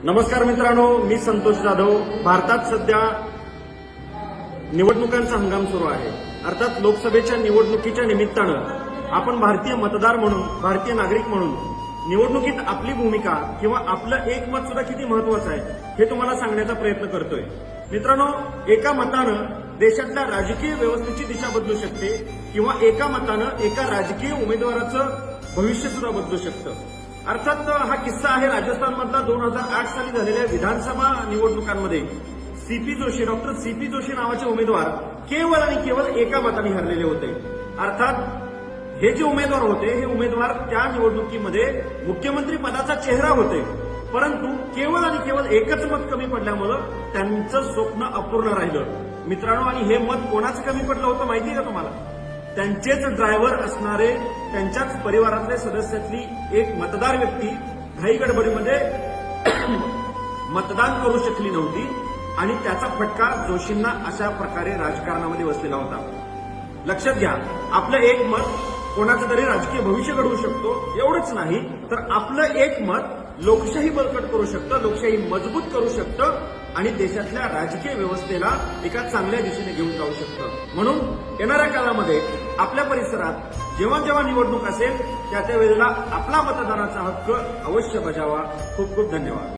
नमस्कार मित्रांनो, मी संतोष जाधव। भारतात सध्या निवडणुकांचा हंगाम सुरू आहे। अर्थात लोकसभेच्या निवडणुकीच्या निमित्तानं आपण भारतीय मतदार म्हणून, भारतीय नागरिक म्हणून निवडणुकीत आपली भूमिका किंवा आपलं एक मत सुद्धा किती महत्वाचं आहे हे तुम्हाला सांगण्याचा प्रयत्न करतोय। मित्रांनो, एका मतानं देशातल्या राजकीय व्यवस्थेची दिशा बदलू शकते किंवा एका मतानं एका राजकीय उमेदवाराचं भविष्य सुद्धा बदलू शकतं। अर्थात हा किस्सा आहे राजस्थानमधला 2008 साली झालेल्या विधानसभा निवडणुकांमध्ये डॉक्टर सीपी जोशी नावाचे उमेदवार केवळ आणि केवळ एका मताने हरलेले होते। अर्थात हे जे उमेदवार होते हे उमेदवार त्या निवडणुकीमध्ये मुख्यमंत्री पदाचा चेहरा होते, परंतु केवळ आणि केवळ एकच मत कमी पडल्यामुळं त्यांचं स्वप्न अपूर्ण राहिलं। मित्रांनो, आणि हे मत कोणाचं कमी पडलं होतं माहिती आहे का तुम्हाला? त्यांचेच ड्रायव्हर असणारे, त्यांच्याच परिवारातल्या सदस्यातली एक मतदार व्यक्ती घाई गडबडीमध्ये मतदान करू शकली नव्हती आणि त्याचा फटका जोशींना अशा प्रकारे राजकारणामध्ये बसलेला होता। लक्षात घ्या, आपलं एक मत कोणाचं तरी राजकीय भविष्य घडवू शकतो। एवढंच नाही तर आपलं एक मत लोकशाही बळकट करू शकतं, लोकशाही मजबूत करू शकतं आणि देशातल्या राजकीय व्यवस्थेला एका चांगल्या दिशेने घेऊन जाऊ शकतं। म्हणून येणाऱ्या काळामध्ये आपल्या परिसरात जेव्हा जेव्हा निवडणूक असेल त्या वेळेला आपला मतदानाचा हक्क अवश्य बजावा। खूप खूप धन्यवाद।